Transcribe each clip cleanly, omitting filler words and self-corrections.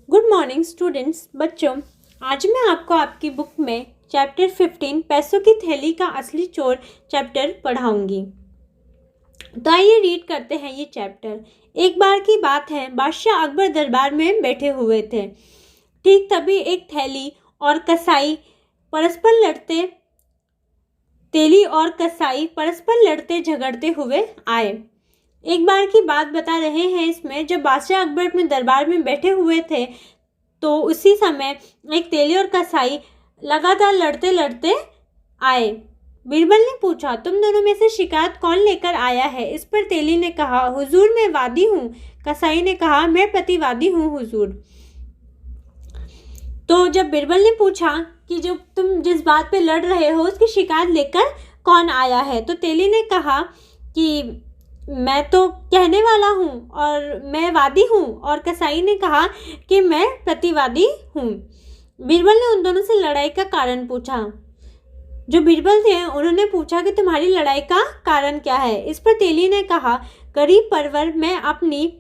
Good morning students. बच्चों, आज मैं आपको आपकी बुक में चैप्टर 15 पैसों की थैली का असली चोर चैप्टर पढ़ाऊंगी। तो आइए रीड करते हैं ये चैप्टर। एक बार की बात है, बादशाह अकबर दरबार में बैठे हुए थे। ठीक तभी एक थैली और कसाई परस्पर लड़ते तेली और कसाई परस्पर लड़ते झगड़ते हुए आए। एक बार की बात बता रहे हैं इसमें, जब बादशाह अकबर अपने दरबार में बैठे हुए थे तो उसी समय एक तेली और कसाई लगातार लड़ते लड़ते आए। बीरबल ने पूछा, तुम दोनों में से शिकायत कौन लेकर आया है? इस पर तेली ने कहा, हुजूर मैं वादी हूँ। कसाई ने कहा, मैं प्रतिवादी हूँ हुजूर। तो जब बीरबल ने पूछा कि जो तुम जिस बात पे लड़ रहे हो उसकी शिकायत लेकर कौन आया है, तो तेली ने कहा कि मैं तो कहने वाला हूँ और मैं वादी हूँ, और कसाई ने कहा कि मैं प्रतिवादी हूँ। बीरबल ने उन दोनों से लड़ाई का कारण पूछा। जो बीरबल थे उन्होंने पूछा कि तुम्हारी लड़ाई का कारण क्या है? इस पर तेली ने कहा, गरीब परवर मैं अपनी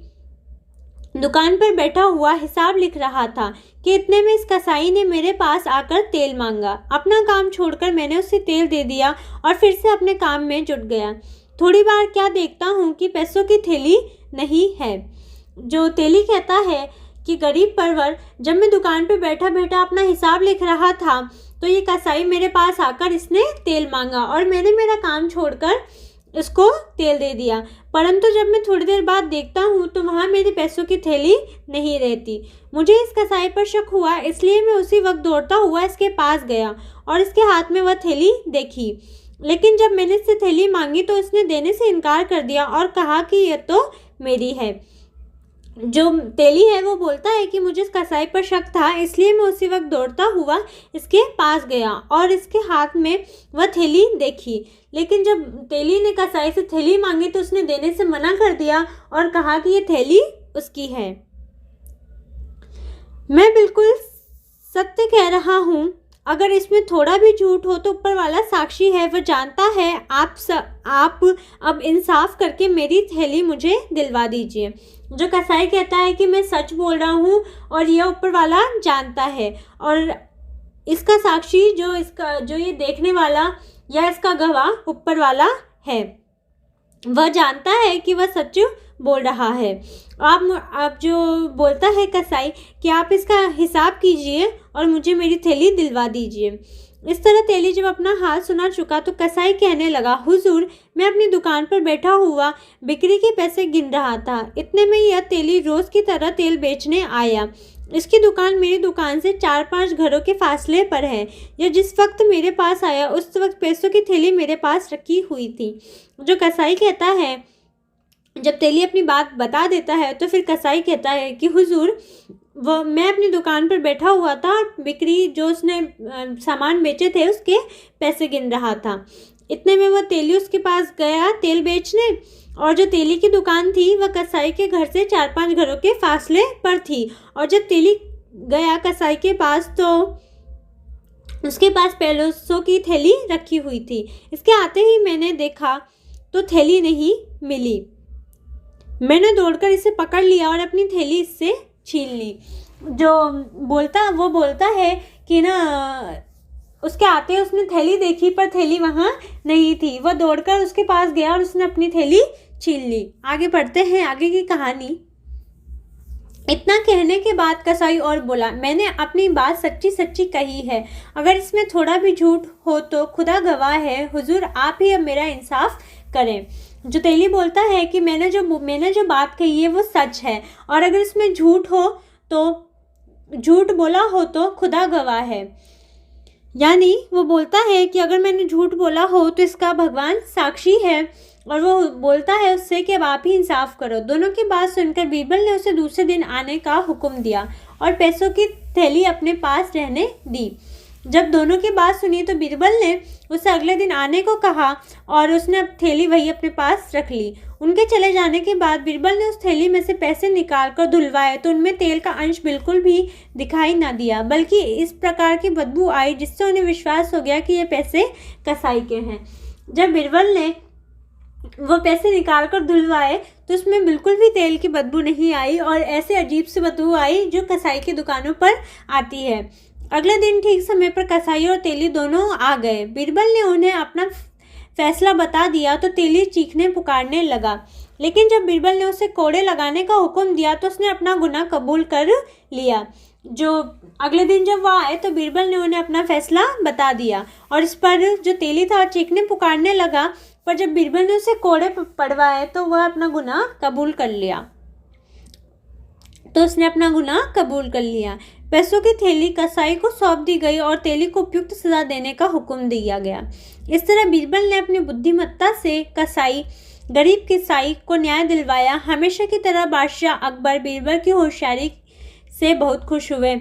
दुकान पर बैठा हुआ हिसाब लिख रहा था कि इतने में इस कसाई ने मेरे पास आकर तेल मांगा। अपना काम छोड़कर मैंने उसे तेल दे दिया और फिर से अपने काम में जुट गया। थोड़ी बार क्या देखता हूँ कि पैसों की थैली नहीं है। जो तेली कहता है कि गरीब परवर, जब मैं दुकान पर बैठा बैठा अपना हिसाब लिख रहा था तो ये कसाई मेरे पास आकर इसने तेल मांगा और मैंने मेरा काम छोड़कर इसको तेल दे दिया। परंतु जब मैं थोड़ी देर बाद देखता हूँ तो वहाँ मेरी पैसों की थैली नहीं रहती। मुझे इस कसाई पर शक हुआ, इसलिए मैं उसी वक्त दौड़ता हुआ इसके पास गया और इसके हाथ में वह थैली देखी। लेकिन जब मैंने इससे थैली मांगी तो इसने देने से इनकार कर दिया और कहा कि यह तो मेरी है। जो तेली है वो बोलता है कि मुझे इस कसाई पर शक था, इसलिए मैं उसी वक्त दौड़ता हुआ इसके पास गया और इसके हाथ में वह थैली देखी। लेकिन जब तेली ने कसाई से थैली मांगी तो उसने देने से मना कर दिया और कहा कि ये थैली उसकी है। मैं बिल्कुल सत्य कह रहा हूँ, अगर इसमें थोड़ा भी झूठ हो तो ऊपर वाला साक्षी है, वह जानता है। आप अब इंसाफ करके मेरी थैली मुझे दिलवा दीजिए। जो कसाई कहता है कि मैं सच बोल रहा हूँ और यह ऊपर वाला जानता है, और इसका साक्षी जो ये देखने वाला या इसका गवाह ऊपर वाला है, वह जानता है कि वह सच बोल रहा है। आप जो बोलता है कसाई कि आप इसका हिसाब कीजिए और मुझे मेरी थैली दिलवा दीजिए। इस तरह तेली जब अपना हाल सुना चुका तो कसाई कहने लगा, हुजूर मैं अपनी दुकान पर बैठा हुआ बिक्री के पैसे गिन रहा था। इतने में यह तेली रोज की तरह तेल बेचने आया। इसकी दुकान मेरी दुकान से 4-5 घरों के फासले पर है। यह जिस वक्त मेरे पास आया उस वक्त पैसों की थैली मेरे पास रखी हुई थी। जो कसाई कहता है, जब तेली अपनी बात बता देता है तो फिर कसाई कहता है कि हुजूर मैं अपनी दुकान पर बैठा हुआ था और बिक्री जो उसने सामान बेचे थे उसके पैसे गिन रहा था। इतने में वह तेली उसके पास गया तेल बेचने, और जो तेली की दुकान थी वह कसाई के घर से 4-5 घरों के फासले पर थी। और जब तेली गया कसाई के पास तो उसके पास पैसों की थैली रखी हुई थी। इसके आते ही मैंने देखा तो थैली नहीं मिली। मैंने दौड़कर इसे पकड़ लिया और अपनी थैली इससे छीन ली। वो बोलता है कि ना उसके आते उसने थैली देखी पर थैली वहाँ नहीं थी। वह दौड़कर उसके पास गया और उसने अपनी थैली छीन ली। आगे पढ़ते हैं आगे की कहानी। इतना कहने के बाद कसाई और बोला, मैंने अपनी बात सच्ची सच्ची कही है। अगर इसमें थोड़ा भी झूठ हो तो खुदा गवाह है, हुजूर आप ही अब मेरा इंसाफ करें। जो तेली बोलता है कि मैंने जो बात कही है वो सच है, और अगर इसमें झूठ बोला हो तो खुदा गवाह है। यानी वो बोलता है कि अगर मैंने झूठ बोला हो तो इसका भगवान साक्षी है, और वो बोलता है उससे कि अब आप ही इंसाफ करो। दोनों की बात सुनकर बीरबल ने उसे दूसरे दिन आने का हुक्म दिया और पैसों की थैली अपने पास रहने दी। जब दोनों की बात सुनी तो बीरबल ने उसे अगले दिन आने को कहा और उसने अब थैली वही अपने पास रख ली। उनके चले जाने के बाद बीरबल ने उस थैली में से पैसे निकालकर धुलवाए तो उनमें तेल का अंश बिल्कुल भी दिखाई ना दिया, बल्कि इस प्रकार की बदबू आई जिससे उन्हें विश्वास हो गया कि ये पैसे कसाई के हैं। जब बीरबल ने वो पैसे निकाल कर धुलवाए तो उसमें बिल्कुल भी तेल की बदबू नहीं आई और ऐसे अजीब सी बदबू आई जो कसाई की दुकानों पर आती है। अगले दिन ठीक समय पर कसाई और तेली दोनों आ गए। बीरबल ने उन्हें अपना फैसला बता दिया तो तेली चीखने पुकारने लगा, लेकिन जब बीरबल ने उसे कोड़े लगाने का हुक्म दिया तो उसने अपना गुनाह कबूल कर लिया। जो अगले दिन जब वह आए तो बीरबल ने उन्हें अपना फैसला बता दिया और इस पर जो तेली था चीखने पुकारने लगा, पर जब बीरबल ने उसे कोड़े पड़वाए तो वह अपना गुनाह कबूल कर लिया। तो उसने अपना गुनाह कबूल कर लिया। पैसों की थैली कसाई को सौंप दी गई और तेली को उपयुक्त सजा देने का हुक्म दिया गया। इस तरह बीरबल ने अपनी बुद्धिमत्ता से गरीब कसाई को न्याय दिलवाया। हमेशा की तरह बादशाह अकबर बीरबल की होशियारी से बहुत खुश हुए।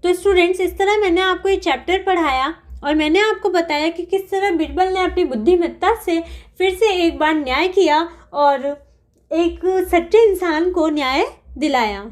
तो स्टूडेंट्स, इस तरह मैंने आपको ये चैप्टर पढ़ाया और मैंने आपको बताया कि किस तरह बीरबल ने अपनी बुद्धिमत्ता से फिर से एक बार न्याय किया और एक सच्चे इंसान को न्याय दिलाया।